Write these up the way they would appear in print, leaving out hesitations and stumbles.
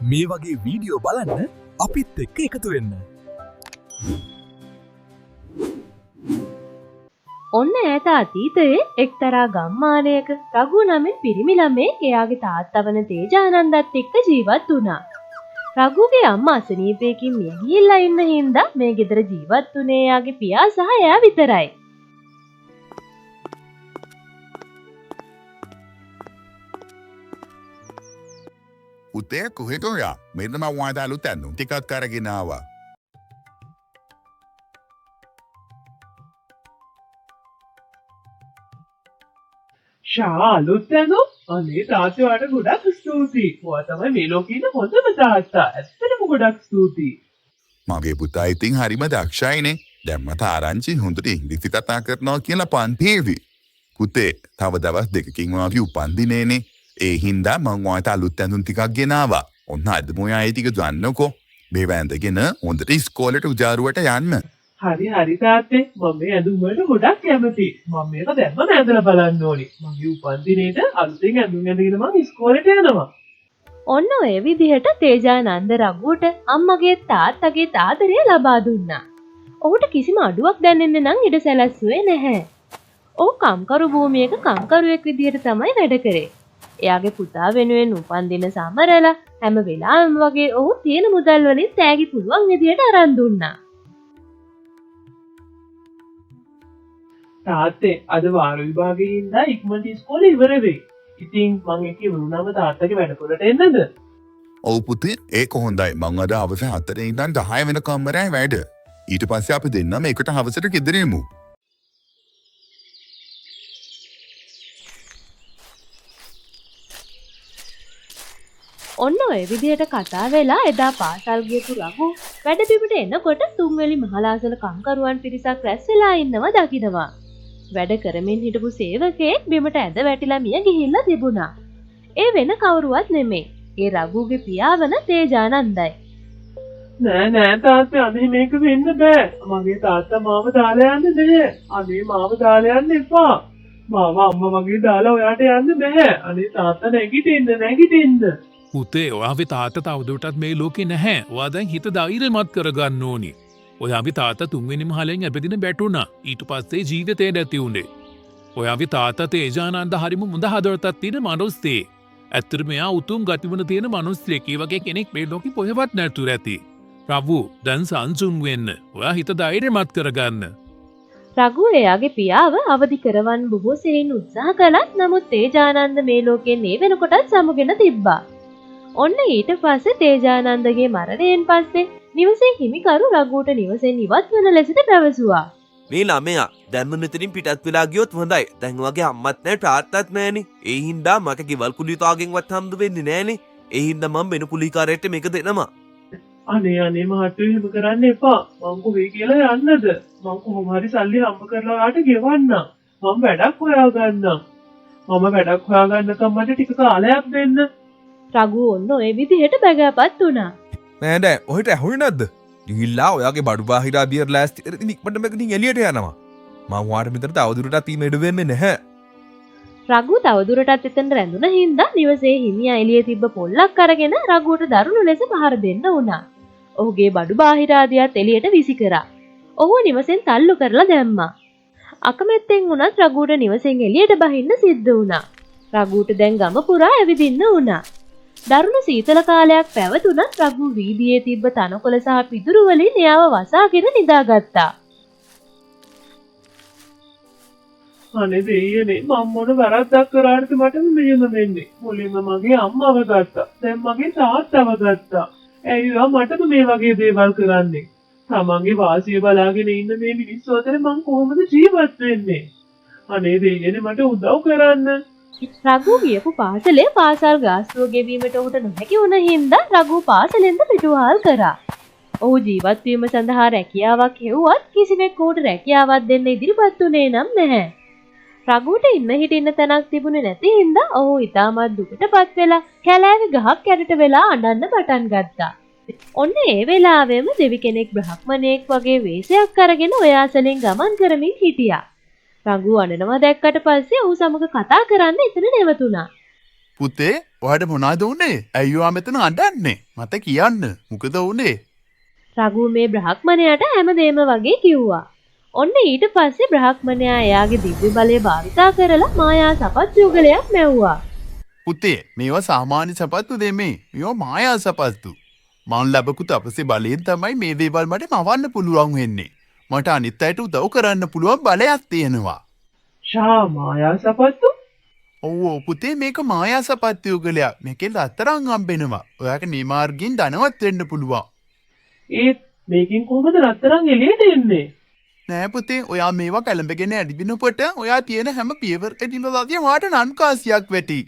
මේ වගේ වීඩියෝ බලන්න අපිත් එක්ක එකතු වෙන්න. ඔන්න ඈත අතීතයේ එක්තරා ගම්මානයක රඝු නමින් පිරිමි ළමයෙක් එයාගේ තාත්තා වන තේජානන්දත් එක්ක ජීවත් වුණා. රඝුගේ අම්මා අසනීපයකින් මිය ගිහිල්ලා ඉන්න හින්දා මේ ගෙදර ජීවත් වුණේ එයාගේ පියා සහ එයා විතරයි. උතේ කොහෙද ඔයා? මෙන්න මම වාට අලුත් ඇඳුම් ටිකක් අරගෙන ආවා. ෂා අලුත් ඇඳුම්? අනේ තාත්තේ ඔයාට ගොඩක් ස්තුතියි. ඔයා තමයි මේ ලෝකේ ඉන්න හොඳම තාත්තා. ඇත්තටම ගොඩක් ස්තුතියි. මගේ පුතා ඉතින් හරිම දක්ෂයිනේ. දැන් මට ආරංචි හොඳට ඉංග්‍රීසි කතා කරනවා කියලා පන්තියේදී. පුතේ, තව දවස් දෙකකින් වාගේ උපන්දිනේනේ. ඒ හින්දා මං වාට අලුත් ඇඳුම් ටිකක් ගෙනාවා. ඔන්න අද මොයා ඒ ටික ගන්නකො. මේ වැඳගෙන හොඳට ඉස්කෝලේට උජාරුවට යන්න. හරි තාත්තේ. මම මේ ඇඳුම් වලට ගොඩක් කැමතියි. මම මේක දැම්මම ඇඳලා බලන්න ඕනේ. මගේ උපන්දිනේට අලුතෙන් ඇඳුම් ඇඳගෙන මම ඉස්කෝලේට යනවා. ඔන්න ඔය විදිහට තේජානන්ද රඝුට අම්මගේ තාත්තගේ ආදරය ලබා දුන්නා. ඔහුට කිසිම අඩුවක් දැනෙන්නේ නම් ඉඩ සැලැස්සුවේ නැහැ. ඔහු කම්කරු භූමියක කම්කරුවෙක් විදිහට තමයි වැඩ කරේ. එයාගේ පුතා වෙනුවෙන් උපන්දින සමරලා හැම වෙලාවෙම වගේ ඔහු තියෙන මුදල් වලින් තෑගි පුළුවන් විදිහට අරන් දුන්නා. තාත්තේ අද වාර විභාගයේ ඉඳලා ඉක්මනට ඉස්කෝලේ ඉවර වෙයි. ඉතින් මම ඒක ඉවරුනම තාත්තගේ වැඩපොළට එන්නද? ඔව් පුතේ, ඒක හොඳයි. මං අද හවස 4 ඉඳන් 10 වෙනකම් වැඩ. ඊට පස්සේ අපි දෙන්නම එකට හවසට ගෙදර යමු. ඔන්න ඔය විදිහට කතා වෙලා එදා පාසල් ගියපු රඝු වැඩබිමට එනකොට තුන්වෙලි මහලාසල කම්කරුවන් පිරිසක් රැස් වෙලා ඉන්නව දකිනවා. වැඩ කරමින් හිටපු සේවකයෙක් බිමට ඇද වැටිලා මිය ගිහිල්ලා තිබුණා. ඒ වෙන කවුරුවත් නෙමෙයි. ඒ රඝුගේ පියා වන තේජානන්දයි. නෑ තාත්තේ, අනේ මේක වෙන්න බෑ. මගේ තාත්තා මාව දාලා යන්න බෑ. අනේ මාව දාලා යන්න එපා. මාව අම්මා වගේ දාලා ඔයාට යන්න බෑ. අනේ තාත්තා නැගිටින්න. පුතේ, ඔයාගේ තාත්තා තවදුරටත් මේ ලෝකේ නැහැ. ඔයා දැන් හිත ධෛර්යමත් කරගන්න ඕනි. ඔයාගේ තාත්තා තුන්වෙනි මහලෙන් ඇපදින බැටුණා. ඊට පස්සේ ජීවිතේ නැති උනේ. ඔයාගේ තාත්තා තේජානන්ද හරිම මුඳ හදවතක් තියෙන මනුස්සයෙක්. ඇත්තටම එයා උතුම් ගතිගුණ තියෙන මනුස්සයෙක්. ඒ වගේ කෙනෙක් මේ ලෝකෙ කොහෙවත් නැතුව ඇති. රඝු, දැන් සංසුන් වෙන්න. ඔයා හිත ධෛර්යමත් කරගන්න. රඝු එයාගේ පියාව අවදි කරවන්න බොහෝ සෙයින් උත්සාහ කළත් නමුත් තේජානන්ද මේ ලෝකෙන් මේ වෙනකොටත් සමුගෙන තිබ්බා. ඔන්න ඊට පස්සේ තේජානන්දගේ මරණයෙන් පස්සේ නිවසේ හිමිකරු රඝුට නිවසෙන් ඉවත් වන ලෙසට පැවසුවා. මේ ළමයා දැන්ම මෙතනින් පිටත් වෙලා ගියොත් හොඳයි. දැන් වගේ අම්මත් නැහැ තාත්තත් නැහනේ. ඒ හින්දා මට ගෙවල් කුලිතාගෙන්වත් හම්බ වෙන්නේ නැහනේ. ඒ හින්දා මම වෙන කුලිකාරයෙක්ට මේක දෙනවා. අනේ මහත්තයෝ එහෙම කරන්න එපා. මං කොහේ කියලා යන්නද? මං කොහොම හරි සල්ලි හම්බ කරලා ඔයාට ගෙවන්නම්. මම වැඩක් හොයාගන්නම්. මම වැඩක් හොයාගන්නකම් මට ටික කාලයක් දෙන්න. රඝු ඔන්න ඔය විදිහට බැගෑපත් වුණා. නෑ නෑ, ඔහෙට ඇහුනේ නැද්ද? ගිහිල්ලා ඔයාගේ බඩු බාහිරා බියර් ලෑස්ති කරගෙන ඉක්මනට මේකකින් එළියට යනවා. මම ඔයාට මෙතන තවදුරටත් ඉන්න ඉඩ වෙන්නේ නැහැ. රඝු තවදුරටත් එතන රැඳුන හින්දා නිවසේ හිමියා එළියේ තිබ්බ පොල්ලක් අරගෙන රඝුට දරුණු ලෙස පහර දෙන්න වුණා. ඔහුගේ බඩු බාහිරාදියත් එළියට විසි කරා. ඔහු නිවසෙන් තල්ලු කරලා දැම්මා. අකමැත්තෙන් වුණත් රඝුට නිවසෙන් එළියට බහින්න සිද්ධ වුණා. රඝුට දැන් ගම පුරා ඇවිදින්න වුණා. දරුණු සීතල කාලයක් පැවතුණත් රඝු වීදියේ තිබ්බ තනකොළ සහ පිදුරු වලින් එයාව වසාගෙන නිදාගත්තා. අනේ දෙයියනේ, මම මොන වැරද්දක් කරාද මට මෙහෙම වෙන්නේ? මුලින්ම මගේ අම්මව ගත්තා. දැන් මගේ තාත්තව ගත්තා. ඇයිවා මටම මේ වගේ දේවල් කරන්නේ? තමන්ගේ වාසිය බලාගෙන ඉන්න මේ මිනිස්සු අතර මං කොහොමද ජීවත් වෙන්නේ? අනේ දෙයියනේ මට උදව් කරන්න. රඝු ගියපු පාසලේ පාසල් ගාස්තුව ගෙවීමට ඔහුට නොහැකි වුණ හින්දා රඝු පාසලෙන්ද පිටුවහල් කරා. ඔහු ජීවත් වීම සඳහා රැකියාවක් හෙව්වත් කිසිවෙක් ඔහුට රැකියාවක් දෙන්න ඉදිරිපත් වුණේ නම් නැහැ. රඝුට ඉන්න හිටින්න තැනක් තිබුණේ නැති හින්දා ඔහු ඉතාමත් දුකටපත් වෙලා කැලෑවේ ගහක් යටට වෙලා අඬන්න පටන් ගත්තා. ඔන්න ඒ වෙලාවෙම දෙවි කෙනෙක් බ්‍රහ්මණයෙක් වගේ වෙස්යක් අරගෙන ඔය ආසලෙන් ගමන් කරමින් හිටියා. රඝු අඬනවා දැක්කට පස්සේ ඔහු සමග කතා කරන්න එතන නැවතුණා. පුතේ, ඔයාට මොනවද උනේ? ඇයිවා මෙතන අඬන්නේ? මට කියන්න. මොකද උනේ? රඝු මේ බ්‍රහ්මණයාට හැමදේම වගේ කිව්වා. ඔන්න ඊට පස්සේ බ්‍රහ්මණයා එයාගේ දිව්‍ය බලය භාවිතා කරලා මායා සපත් යුගලයක් මැව්වා. පුතේ මේවා සාමාන්‍ය සපත්තු දෙමේ. මේවා මායා සපත්තු. මං ලැබපු තපසේ බලයෙන් තමයි මේ දේවල් මට මවන්න පුළුවන් වෙන්නේ. මට අනිත් අයට උදව් කරන්න පුළුවන් බලයක් තියෙනවා. ෂා මායා සපත්තු ඔව් පුතේ මේක මායා සපත්තු යුගලයක්. මේකෙන් රත්තරන් හම්බෙනවා. ඔයාට මේ මාර්ගයෙන් ධනවත් වෙන්න පුළුවන්. ඒත් මේකෙන් කොහොමද රත්තරන් එළියට එන්නේ? නෑ පුතේ ඔයා මේවා කැළඹගෙන ඇදිනකොට ඔයා තියෙන හැම පියවරකදීම දාතිය වාට රන්කාසියක් වැටි.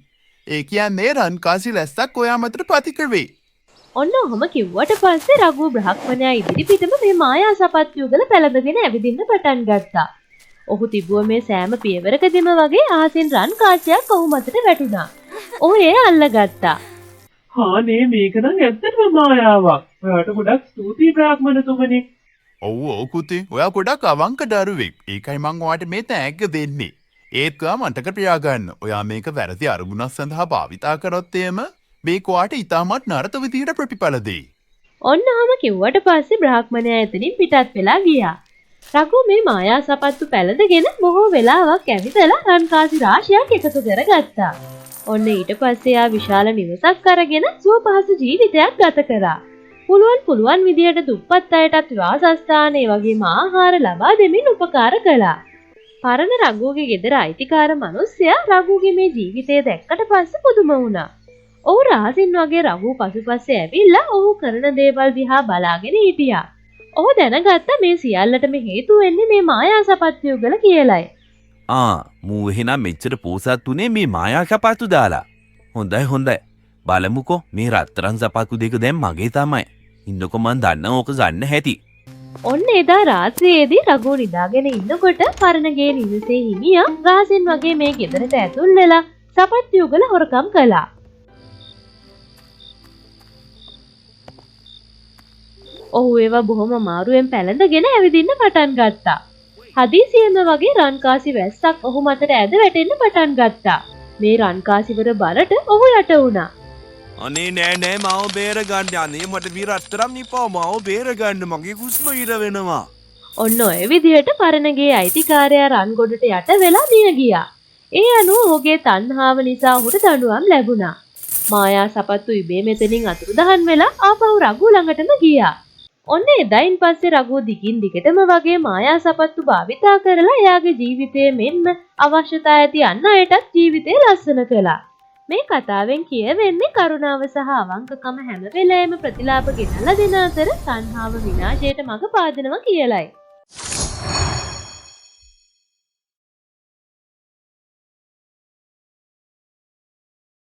ඒ කියන්නේ රන්කාසි රැස්සක් ඔයා මතට පතික වෙයි. ඔන්න ඔහොම කිව්වට පස්සේ රඝු බ්‍රහ්මණයා ඉදිරිපිටම මේ මායා සපත් යුගල පැලඳගෙන ඇවිදින්න පටන් ගත්තා. ඔහු තිබුව මේ සෑම පියවරකදීම වගේ අහසින් රන් කාසියක් ඔහු මතට වැටුණා. ඔහු ඒ අල්ලගත්තා. හානේ මේක නම් ඇත්තටම මායාවක්. ඔයාට ගොඩක් ස්තුතියි බ්‍රාහ්මණතුමනි. ඔව් පුතේ ඔයා ගොඩක් අවංක දරුවෙක්. ඒකයි මං ඔයාට මේ තෑග්ග දෙන්නේ. ඒත් ඔයා මතක තියාගන්න. ඔයා මේක වැරදි අරමුණක් සඳහා භාවිතා කරොත් එහෙම මේක ඔයාට ඉතාමත් නරක විදියට ප්‍රතිඵල දෙයි. ඔන්න ඔහොම කිව්වට පස්සේ බ්‍රාහ්මණයා එතනින් පිටත් වෙලා ගියා. රඝු මේ මායා සපත්තු පැලඳගෙන බොහෝ වෙලාවක් ඇවිදලා රන්කාසි රාශියක් එකතු කරගත්තා. ඔන්න ඊට පස්සේ ආ විශාල නිවසක් අරගෙන සුව පහසු ජීවිතයක් ගත කරා. පුළුවන් විදියට දුප්පත් අයටත් වාසස්ථාන ඒ වගේම ආහාර ලබා දෙමින් උපකාර කළා. පරණ රඝුගේ ගෙදර අයිතිකාර මිනිස්සයා රඝුගේ මේ ජීවිතය දැක්කට පස්සේ පුදුම වුණා. ඔහු රහසින් වගේ රඝු පසුපස්සේ ඇවිල්ලා ඔහු කරන දේවල් දිහා බලාගෙන හිටියා. ඔහු දැනගත්තා මේ සියල්ලටම හේතුව වෙන්නේ මේ මායා සපත්තු යුගල කියලයි. මූ එහෙනම් මෙච්චර පෝසත් උනේ මේ මායා සපත්තු දාලා. හොඳයි. බලමුකෝ මේ රත්තරන් සපත්තු දෙක දැන් මගේ තමයි. ඉන්නකො මන් දන්න ඕක ගන්න හැටි. ඔන්න එදා රාත්‍රියේදී රඝු නිදාගෙන ඉන්නකොට පරණගේ නිවසේ හිමියා රහසින් වගේ මේ ගෙදරට ඇතුල් වෙලා සපත්තු යුගල හොරකම් කළා. ඔහු ඒවා බොහොම අමාරුවෙන් පැලඳගෙන ඇවිදින්න පටන් ගත්තා. හදිසියෙම වගේ රන්කාසි වැස්සක් ඔහු මතට ඇද වැටෙන්න පටන් ගත්තා. මේ රන්කාසිවර බලට ඔහු යට වුණා. අනේ නෑ මාව බේරගන්න. අනේ මට මේ රත්තරන් නිපා මාව බේරගන්න. මගේ හුස්ම ඉර වෙනවා. ඔන්න ඔය විදිහට පරණගේ අයිතිකාරයා රන් ගොඩට යට වෙලා මිය ගියා. ඒ අනුව ඔහුගේ තණ්හාව නිසා ඔහුට දඬුවම් ලැබුණා. මායා සපත්තු ඉබේ මෙතනින් අතුරුදහන් වෙලා ආපහු රඝු ළඟටම ගියා. ඔන්න එදායින් පස්සේ රඝු දිගින් දිගටම වගේ මායා සපත්තු භාවිතා කරලා එයාගේ ජීවිතයේ මෙන්ම අවශ්‍යතා ඇති අන් අයටත් ජීවිතේ ලස්සන කළා. මේ කතාවෙන් කියවෙන්නේ කරුණාව සහ අවංකකම හැම වෙලේම ප්‍රතිලාභ ගෙනල්ලා දෙන අතර තණ්හාව විනාශයට මඟ පාදනවා කියලයි.